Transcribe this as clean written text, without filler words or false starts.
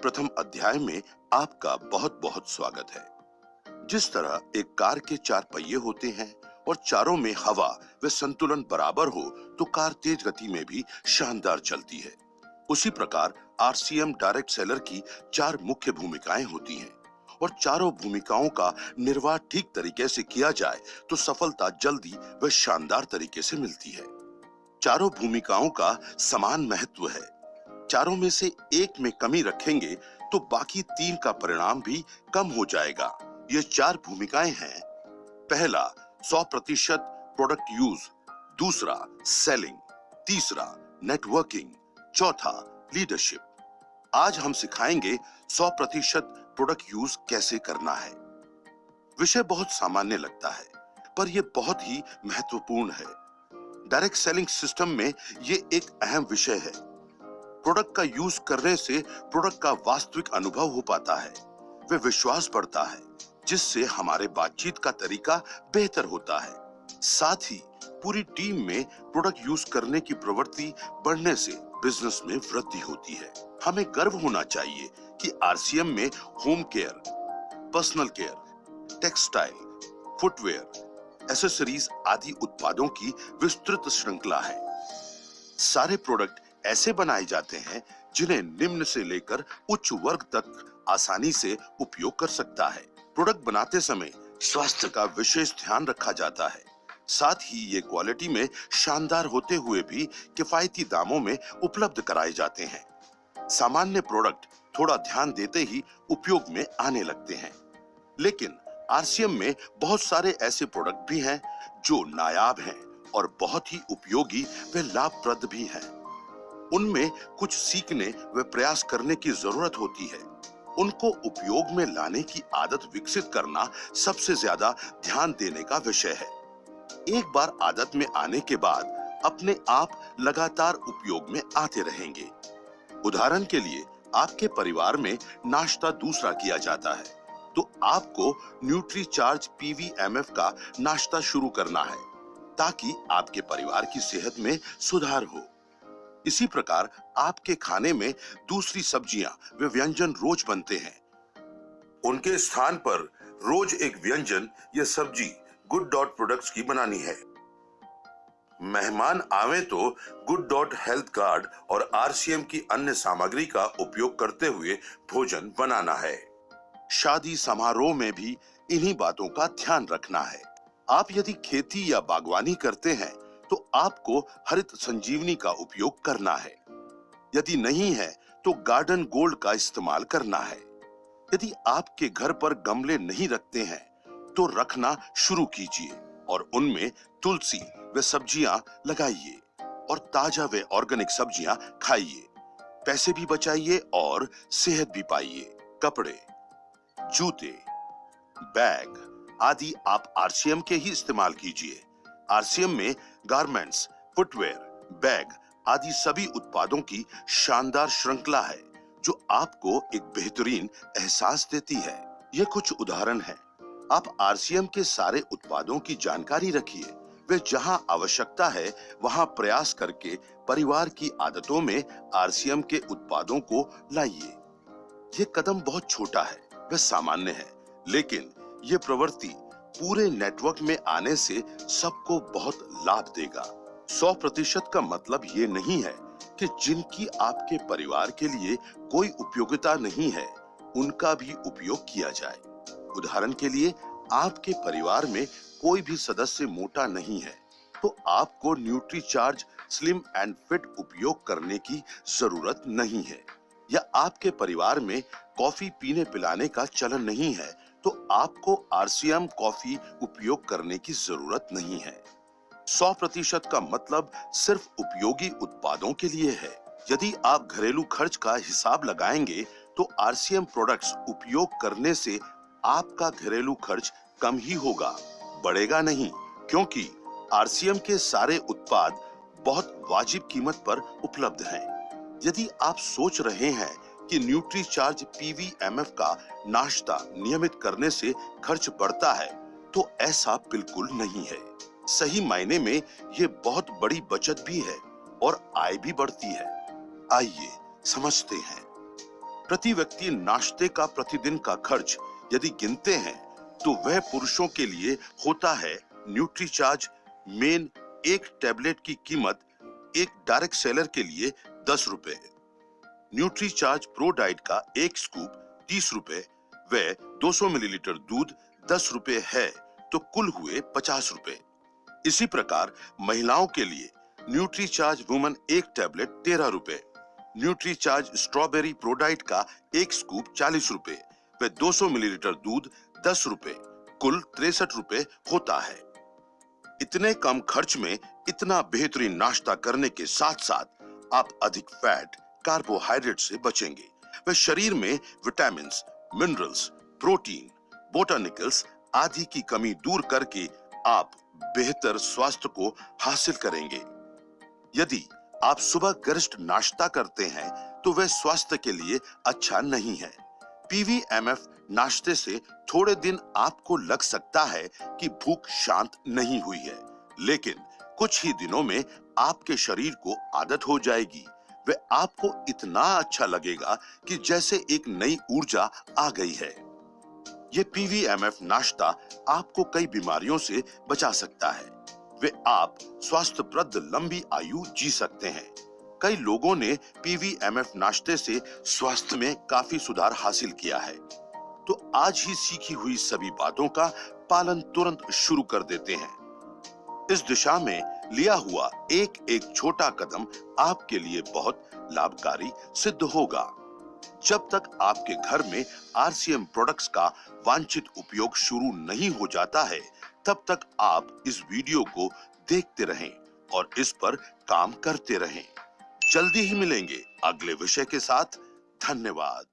प्रथम अध्याय में आपका बहुत बहुत स्वागत है। जिस तरह एक कार के चार पहिए होते हैं और चारों में हवा व संतुलन बराबर हो तो कार तेज गति में भी शानदार चलती है। उसी प्रकार आरसीएम डायरेक्ट सेलर की चार मुख्य भूमिकाएं होती हैं और चारों भूमिकाओं का निर्वाह ठीक तरीके से किया जाए तो सफलता जल्दी व शानदार तरीके से मिलती है। चारों भूमिकाओं का समान महत्व है। चारों में से एक में कमी रखेंगे तो बाकी तीन का परिणाम भी कम हो जाएगा। ये चार भूमिकाएं हैं। पहला 100% प्रोडक्ट यूज, दूसरा सेलिंग, तीसरा नेटवर्किंग, चौथा लीडरशिप। आज हम सिखाएंगे 100% प्रोडक्ट यूज कैसे करना है। विषय बहुत सामान्य लगता है पर यह बहुत ही महत्वपूर्ण है। डायरेक्ट सेलिंग सिस्टम में यह एक अहम विषय है। प्रोडक्ट का यूज करने से प्रोडक्ट का वास्तविक अनुभव हो पाता है, वे विश्वास बढ़ता है जिससे हमारे बातचीत का तरीका बेहतर होता है। साथ ही पूरी टीम में प्रोडक्ट यूज करने की प्रवृत्ति बढ़ने से बिजनेस में वृद्धि होती है। हमें गर्व होना चाहिए कि आरसीएम में home care, personal care, textile, footwear, accessories आदि उत्पादों की विस्तृत श्रृंखला है। सारे प्रोडक्ट ऐसे बनाए जाते हैं जिन्हें निम्न से लेकर उच्च वर्ग तक आसानी से उपयोग कर सकता है। प्रोडक्ट बनाते समय स्वास्थ्य का विशेष ध्यान रखा जाता है। साथ ही ये क्वालिटी में शानदार होते हुए भी किफायती दामों में उपलब्ध कराए जाते हैं। सामान्य प्रोडक्ट थोड़ा ध्यान देते ही उपयोग में आने लगते हैं, लेकिन आरसीएम में बहुत सारे ऐसे प्रोडक्ट भी हैं जो नायाब हैं और बहुत ही उपयोगी व लाभप्रद भी हैं। उनमें कुछ सीखने व प्रयास करने की जरूरत होती है। उनको उपयोग में लाने की आदत विकसित करना सबसे ज्यादा ध्यान देने का विषय है। एक बार आदत में आने के बाद अपने आप लगातार उपयोग में आते रहेंगे। उदाहरण के लिए आपके परिवार में नाश्ता दूसरा किया जाता है तो आपको न्यूट्रीचार्ज पीवीएमएफ का नाश्ता शुरू करना है ताकि आपके परिवार की सेहत में सुधार हो। इसी प्रकार आपके खाने में दूसरी सब्जियां व व्यंजन रोज बनते हैं। उनके स्थान पर रोज एक व्यंजन या सब्जी गुड डॉट प्रोडक्ट्स की बनानी है। मेहमान आवे तो गुड डॉट हेल्थ कार्ड और आरसीएम की अन्य सामग्री का उपयोग करते हुए भोजन बनाना है। शादी समारोह में भी इन्हीं बातों का ध्यान रखना है। आप यदि खेती या बागवानी करते हैं तो आपको हरित संजीवनी का उपयोग करना है। यदि नहीं है तो गार्डन गोल्ड का इस्तेमाल करना है। यदि आपके घर पर गमले नहीं रखते हैं तो रखना शुरू कीजिए और उनमें तुलसी व सब्जियां लगाइए और ताजा व ऑर्गेनिक सब्जियां खाइए। पैसे भी बचाइए और सेहत भी पाइए। कपड़े, जूते, बैग आदि आप आरसीएम के ही इस्तेमाल कीजिए। आरसीएम में गारमेंट्स, फुटवेयर, बैग आदि सभी उत्पादों की शानदार श्रृंखला है जो आपको एक बेहतरीन एहसास देती है। ये कुछ उदाहरण हैं। आप आरसीएम के सारे उत्पादों की जानकारी रखिए वे जहां आवश्यकता है वहां प्रयास करके परिवार की आदतों में आरसीएम के उत्पादों को लाइए। ये कदम बहुत छोटा है व सामान्य है, लेकिन ये प्रवृत्ति पूरे नेटवर्क में आने से सबको बहुत लाभ देगा। 100% का मतलब ये नहीं है कि जिनकी आपके परिवार के लिए कोई उपयोगिता नहीं है उनका भी उपयोग किया जाए। उदाहरण के लिए आपके परिवार में कोई भी सदस्य मोटा नहीं है तो आपको न्यूट्रीचार्ज स्लिम एंड फिट उपयोग करने की जरूरत नहीं है। या आपके परिवार में कॉफी पीने पिलाने का चलन नहीं है तो आपको आरसीएम कॉफी उपयोग करने की जरूरत नहीं है। 100% का मतलब सिर्फ उपयोगी उत्पादों के लिए है। यदि आप घरेलू खर्च का हिसाब लगाएंगे तो आरसीएम प्रोडक्ट्स उपयोग करने से आपका घरेलू खर्च कम ही होगा, बढ़ेगा नहीं, क्योंकि आरसीएम के सारे उत्पाद बहुत वाजिब कीमत पर उपलब्ध हैं। यदि आप सोच रहे हैं कि न्यूट्रीचार्ज पीवीएमएफ का नाश्ता नियमित करने से खर्च बढ़ता है तो ऐसा बिल्कुल नहीं है। सही मायने में ये बहुत बड़ी बचत भी है और आय भी बढ़ती है। आइए समझते हैं। प्रति व्यक्ति नाश्ते का प्रतिदिन का खर्च यदि गिनते हैं तो वह पुरुषों के लिए होता है न्यूट्रीचार्ज मेन एक टैबलेट की कीमत एक डायरेक्ट सेलर के लिए 10 रुपए, न्यूट्रीचार्ज प्रो डाइट का एक स्कूप 30 रुपए व 200 मिलीलीटर दूध 10 रुपए है तो कुल हुए 50 रुपए। इसी प्रकार महिलाओं के लिए न्यूट्रीचार्ज वुमन एक टैबलेट 13 रुपए, न्यूट्रीचार्ज स्ट्रॉबेरी प्रोडाइट का एक स्कूप 40 रुपए व 200 मिलीलीटर दूध 10 रुपए, कुल 63 रुपए होता है। इतने कम खर्च में इतना बेहतरीन नाश्ता करने के साथ साथ आप अधिक फैट, कार्बोहाइड्रेट से बचेंगे व शरीर में विटामिन्स, मिनरल्स, प्रोटीन, बोटानिकल्स आदि की कमी दूर करके आप बेहतर स्वास्थ्य को हासिल करेंगे। यदि आप सुबह गरिष्ठ नाश्ता करते हैं तो वह स्वास्थ्य के लिए अच्छा नहीं है। पीवीएमएफ नाश्ते से थोड़े दिन आपको लग सकता है कि भूख शांत नहीं हुई है, लेकिन कुछ ही दिनों में आपके शरीर को आदत हो जाएगी व आपको इतना अच्छा लगेगा कि जैसे एक नई ऊर्जा आ गई है। ये पीवीएमएफ नाश्ता आपको कई बीमारियों से बचा सकता है वे आप स्वास्थ्यप्रद लंबी आयु जी सकते हैं। कई लोगों ने पीवीएमएफ नाश्ते से स्वास्थ्य में काफी सुधार हासिल किया है। तो आज ही सीखी हुई सभी बातों का पालन तुरंत शुरू कर देते हैं। इस दिशा में लिया हुआ एक एक छोटा कदम आपके लिए बहुत लाभकारी सिद्ध होगा। जब तक आपके घर में आरसीएम प्रोडक्ट्स का वांछित उपयोग शुरू नहीं हो जाता है, तब तक आप इस वीडियो को देखते रहें और इस पर काम करते रहें। जल्दी ही मिलेंगे अगले विषय के साथ। धन्यवाद।